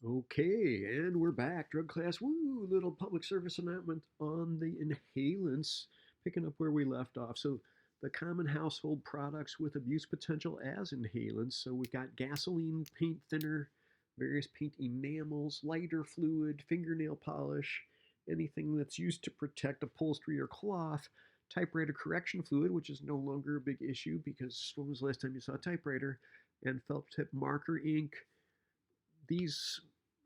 Okay, and we're back. Drug class, woo! Little public service announcement on the inhalants, picking up where we left off. So, the common household products with abuse potential as inhalants. So, we've got gasoline, paint thinner, various paint enamels, lighter fluid, fingernail polish, anything that's used to protect upholstery or cloth, typewriter correction fluid, which is no longer a big issue because when was the last time you saw a typewriter? And felt tip marker ink. These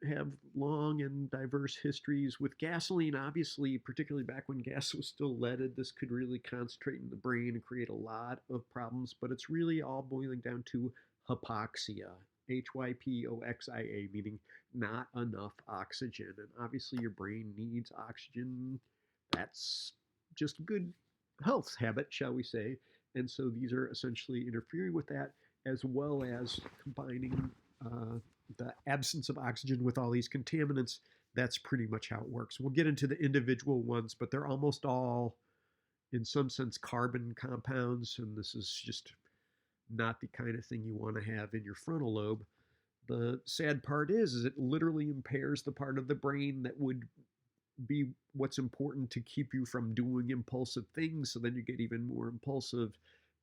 have long and diverse histories with gasoline. Obviously, particularly back when gas was still leaded, this could really concentrate in the brain and create a lot of problems, but it's really all boiling down to hypoxia. Hypoxia, meaning not enough oxygen. And obviously, your brain needs oxygen. That's just a good health habit, shall we say. And so these are essentially interfering with that, as well as combining the absence of oxygen with all these contaminants. That's pretty much how it works. We'll get into the individual ones, but they're almost all, in some sense, carbon compounds, and this is just not the kind of thing you want to have in your frontal lobe. The sad part is it literally impairs the part of the brain that would be what's important to keep you from doing impulsive things. So then you get even more impulsive.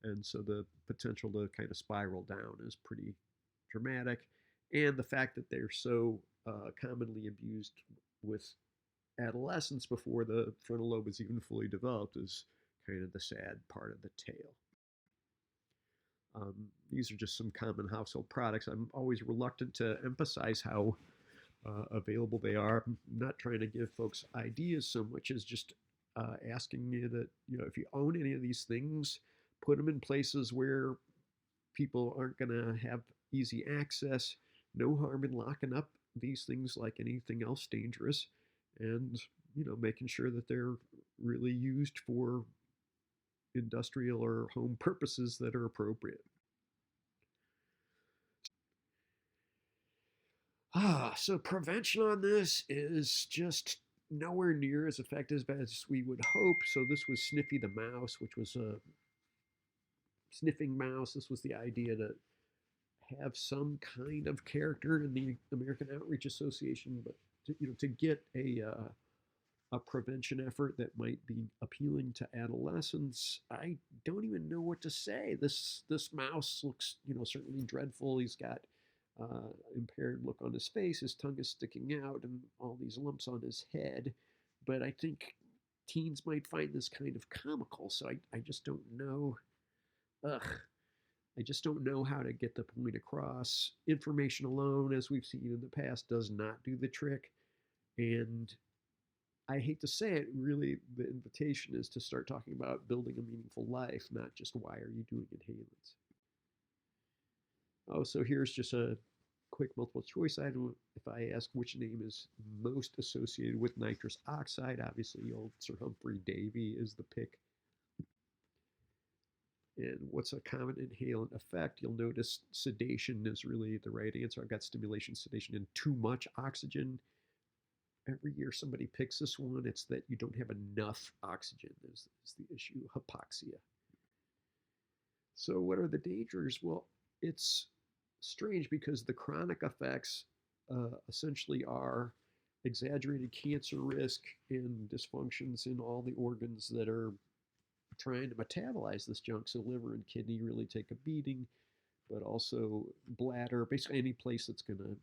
And so the potential to kind of spiral down is pretty dramatic. And the fact that they're so commonly abused with adolescents before the frontal lobe is even fully developed is kind of the sad part of the tale. These are just some common household products. I'm always reluctant to emphasize how available they are. I'm not trying to give folks ideas so much as just asking you that, if you own any of these things, put them in places where people aren't going to have easy access. No harm in locking up these things like anything else dangerous, and making sure that they're really used for industrial or home purposes that are appropriate. So prevention on this is just nowhere near as effective as we would hope. So this was Sniffy the mouse, which was a sniffing mouse. This was the idea to have some kind of character in the American Outreach Association, but to get a prevention effort that might be appealing to adolescents, I don't even know what to say. This mouse looks certainly dreadful. He's got impaired look on his face. His tongue is sticking out, and all these lumps on his head. But I think teens might find this kind of comical. So I just don't know. Ugh. I just don't know how to get the point across. Information alone, as we've seen in the past, does not do the trick. And I hate to say it, really, the invitation is to start talking about building a meaningful life, not just why are you doing inhalants. Oh, so here's just a quick multiple choice item. If I ask which name is most associated with nitrous oxide, obviously old Sir Humphrey Davy is the pick. And what's a common inhalant effect? You'll notice sedation is really the right answer. I've got stimulation, sedation, and too much oxygen. Every year somebody picks this one. It's that you don't have enough oxygen is the issue, hypoxia. So what are the dangers? Well, it's strange because the chronic effects essentially are exaggerated cancer risk and dysfunctions in all the organs that are trying to metabolize this junk. So liver and kidney really take a beating, but also bladder, basically any place that's going to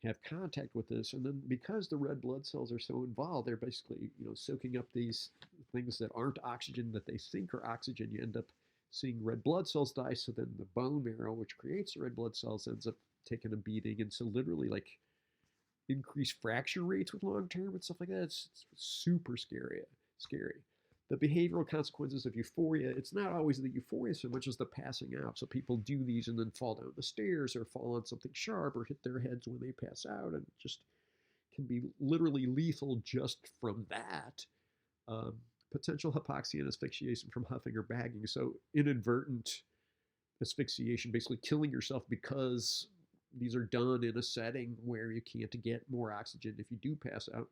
have contact with this. And then because the red blood cells are so involved, they're basically soaking up these things that aren't oxygen that they think are oxygen. You end up seeing red blood cells die. So then the bone marrow, which creates the red blood cells, ends up taking a beating. And so literally like increased fracture rates with long term and stuff like that. It's super scary. The behavioral consequences of euphoria, it's not always the euphoria so much as the passing out. So people do these and then fall down the stairs or fall on something sharp or hit their heads when they pass out, and just can be literally lethal just from that. Potential hypoxia and asphyxiation from huffing or bagging. So inadvertent asphyxiation, basically killing yourself because these are done in a setting where you can't get more oxygen. If you do pass out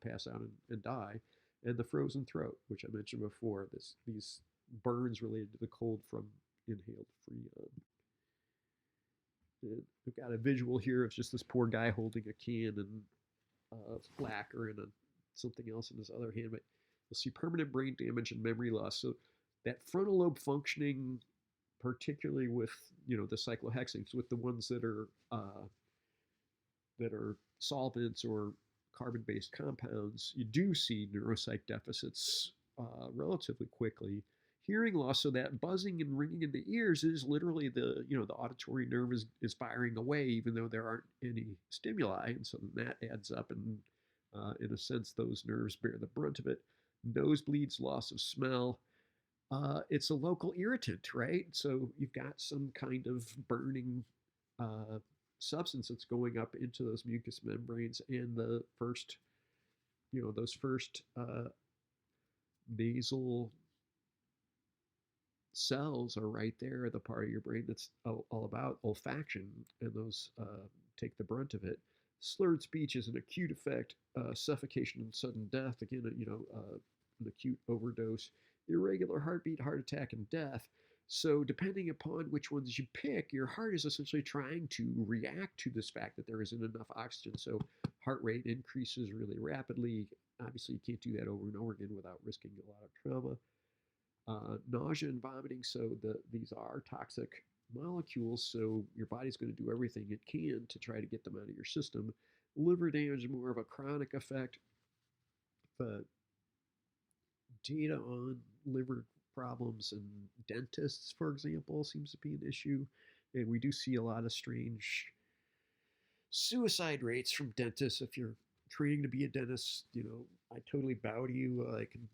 and die. And the frozen throat, which I mentioned before, these burns related to the cold from inhaled freon. And I've got a visual here of just this poor guy holding a can and lacquer and something else in his other hand. But you'll see permanent brain damage and memory loss. So that frontal lobe functioning, particularly with the cyclohexanes, with the ones that are solvents or carbon-based compounds, you do see neuropsych deficits relatively quickly. Hearing loss, so that buzzing and ringing in the ears is literally the auditory nerve is firing away, even though there aren't any stimuli, and so that adds up, and in a sense, those nerves bear the brunt of it. Nosebleeds, loss of smell. It's a local irritant, right? So you've got some kind of burning uh, substance that's going up into those mucous membranes, and the first, those first nasal cells are right there, the part of your brain that's all about olfaction, and those take the brunt of it. Slurred speech is an acute effect, suffocation and sudden death. Again, an acute overdose, irregular heartbeat, heart attack, and death. So, depending upon which ones you pick, your heart is essentially trying to react to this fact that there isn't enough oxygen. So, heart rate increases really rapidly. Obviously, you can't do that over and over again without risking a lot of trauma. Nausea and vomiting. So, these are toxic molecules. So, your body's going to do everything it can to try to get them out of your system. Liver damage is more of a chronic effect. But data on liver problems and dentists, for example, seems to be an issue. And we do see a lot of strange suicide rates from dentists. If you're training to be a dentist, I totally bow to you. I can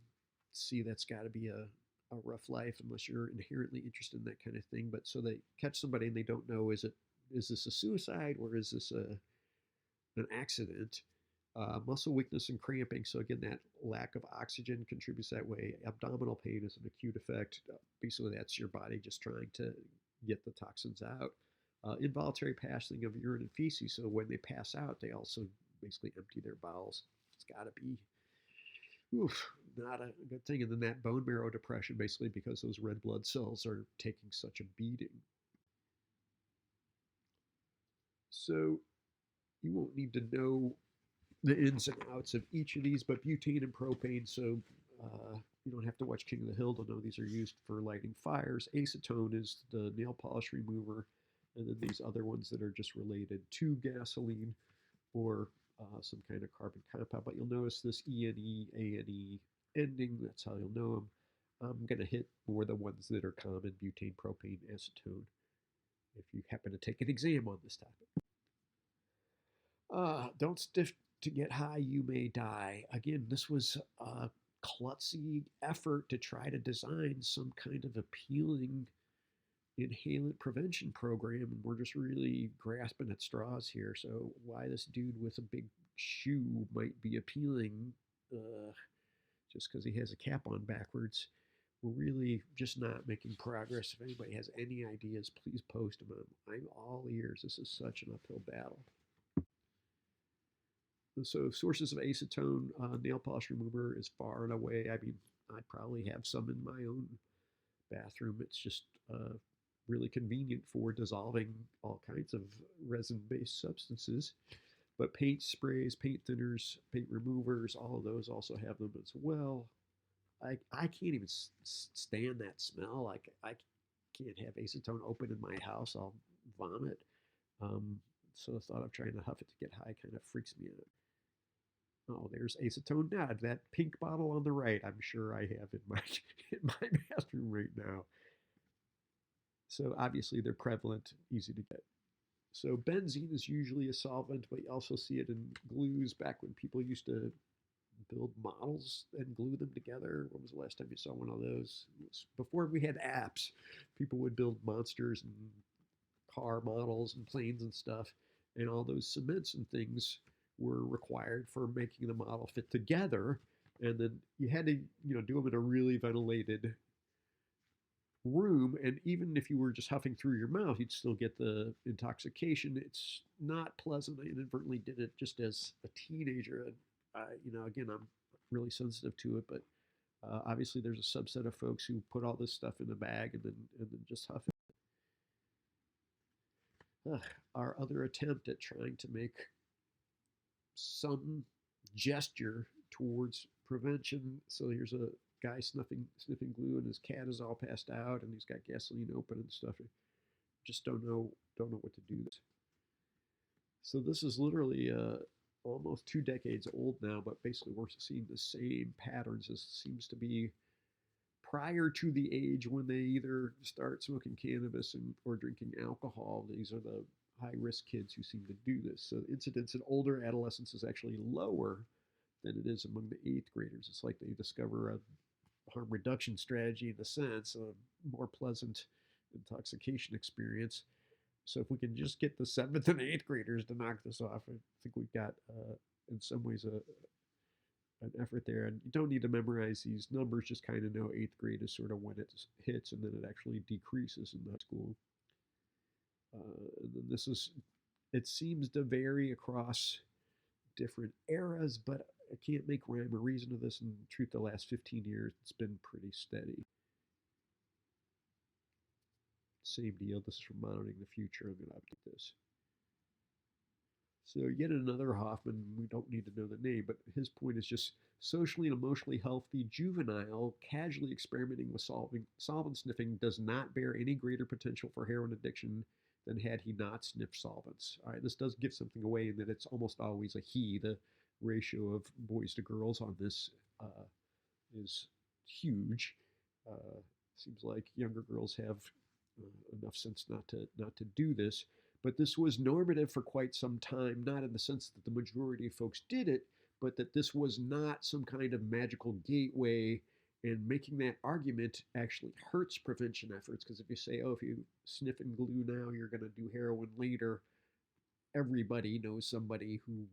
see that's got to be a rough life unless you're inherently interested in that kind of thing. But so they catch somebody and they don't know, is this a suicide or is this an accident? Muscle weakness and cramping. So again, that lack of oxygen contributes that way. Abdominal pain is an acute effect. Basically, that's your body just trying to get the toxins out. Involuntary passing of urine and feces. So when they pass out, they also basically empty their bowels. It's got to be not a good thing. And then that bone marrow depression, basically because those red blood cells are taking such a beating. So you won't need to know the ins and outs of each of these, but butane and propane, so you don't have to watch King of the Hill to know these are used for lighting fires. Acetone is the nail polish remover, and then these other ones that are just related to gasoline or some kind of carbon compound. But you'll notice this ENE, ANE ending, that's how you'll know them. I'm going to hit more the ones that are common: butane, propane, acetone, if you happen to take an exam on this topic. Don't stiff to get high, you may die. Again, this was a klutzy effort to try to design some kind of appealing inhalant prevention program, and we're just really grasping at straws here. So why this dude with a big shoe might be appealing just because he has a cap on backwards, we're really just not making progress. If anybody has any ideas, please post them. I'm all ears. This is such an uphill battle. So sources of acetone nail polish remover is far and away. I mean, I probably have some in my own bathroom. It's just really convenient for dissolving all kinds of resin-based substances. But paint sprays, paint thinners, paint removers, all of those also have them as well. I can't even stand that smell. Like I can't have acetone open in my house. I'll vomit. So the thought of trying to huff it to get high kind of freaks me out. Oh, there's acetone Nod, that pink bottle on the right. I'm sure I have in my in my bathroom right now. So obviously they're prevalent, easy to get. So benzene is usually a solvent, but you also see it in glues. Back when people used to build models and glue them together. When was the last time you saw one of those? Before we had apps, people would build monsters and car models and planes and stuff, and all those cements and things were required for making the model fit together. And then you had to, do them in a really ventilated room. And even if you were just huffing through your mouth, you'd still get the intoxication. It's not pleasant. I inadvertently did it just as a teenager. And, again, I'm really sensitive to it, but obviously there's a subset of folks who put all this stuff in a bag and then just huff it. our other attempt at trying to make some gesture towards prevention. So here's a guy sniffing glue, and his cat is all passed out, and he's got gasoline open and stuff. Just don't know what to do. So this is literally almost 2 decades old now, but basically we're seeing the same patterns as seems to be prior to the age when they either start smoking cannabis or drinking alcohol. These are the high-risk kids who seem to do this. So incidence in older adolescents is actually lower than it is among the 8th graders. It's like they discover a harm reduction strategy in a sense, a more pleasant intoxication experience. So if we can just get the 7th and 8th graders to knock this off, I think we've got, in some ways, an effort there. And you don't need to memorize these numbers, just kind of know 8th grade is sort of when it hits, and then it actually decreases in high school. And then it seems to vary across different eras, but I can't make rhyme or reason of this. In truth, the last 15 years, it's been pretty steady. Same deal. This is from Monitoring the Future. I'm going to update this. So yet another Hoffman, we don't need to know the name, but his point is just socially and emotionally healthy juvenile casually experimenting with solvent sniffing does not bear any greater potential for heroin addiction than had he not sniffed solvents. All right, this does give something away in that it's almost always a he. The ratio of boys to girls on this is huge. Seems like younger girls have enough sense not to do this. But this was normative for quite some time, not in the sense that the majority of folks did it, but that this was not some kind of magical gateway. And making that argument actually hurts prevention efforts, because if you say, oh, if you sniff and glue now, you're going to do heroin later, everybody knows somebody who,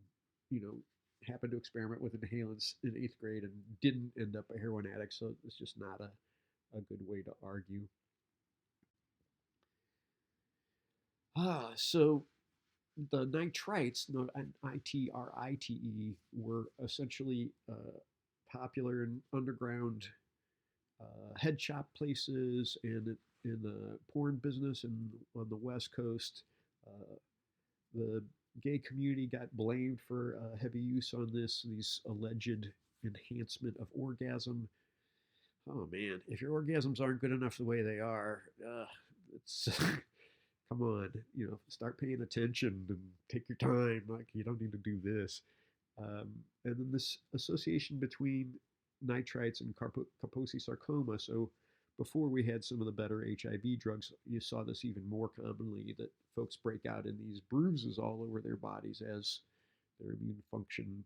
happened to experiment with inhalants in 8th grade and didn't end up a heroin addict. So it's just not a good way to argue. So the nitrites, NITRITE, were essentially popular in underground head shop places and in the porn business and on the West Coast. The gay community got blamed for heavy use on these alleged enhancement of orgasm. Oh man, if your orgasms aren't good enough the way they are, it's come on, start paying attention and take your time. Like, you don't need to do this. And then this association between nitrites and Kaposi sarcoma. So before we had some of the better HIV drugs, you saw this even more commonly, that folks break out in these bruises all over their bodies as their immune function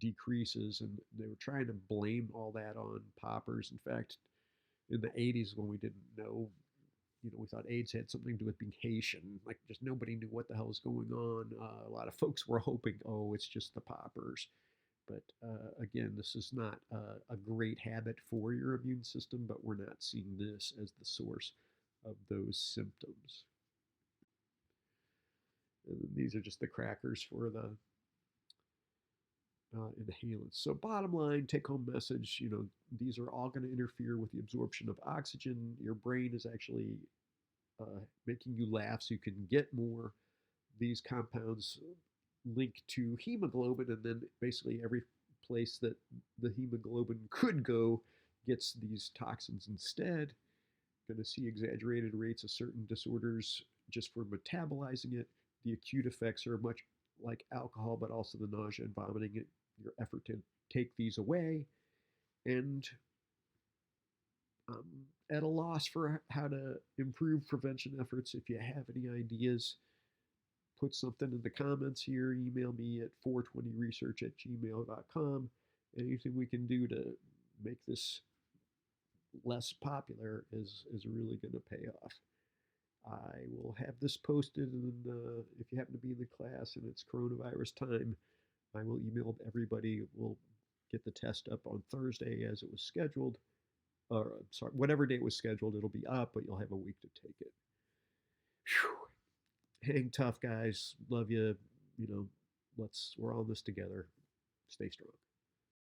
decreases. And they were trying to blame all that on poppers. In fact, in the 80s, when we didn't know, we thought AIDS had something to do with being Haitian. Like, just nobody knew what the hell was going on. A lot of folks were hoping, oh, it's just the poppers. But again, this is not a great habit for your immune system, but we're not seeing this as the source of those symptoms. And then these are just the crackers for the inhalants. So bottom line, take-home message, these are all going to interfere with the absorption of oxygen. Your brain is actually making you laugh so you can get more. These compounds link to hemoglobin, and then basically every place that the hemoglobin could go gets these toxins instead. Going to see exaggerated rates of certain disorders just for metabolizing it. The acute effects are much like alcohol, but also the nausea and vomiting. Your effort to take these away, and at a loss for how to improve prevention efforts. If you have any ideas, put something in the comments here. Email me at 420research@gmail.com. Anything we can do to make this less popular is really going to pay off. I will have this posted, and if you happen to be in the class and it's coronavirus time, I will email everybody. We'll get the test up on Thursday as it was scheduled. Or, sorry, whatever day it was scheduled, it'll be up, but you'll have a week to take it. Whew. Hang tough, guys. Love you. We're all in this together. Stay strong.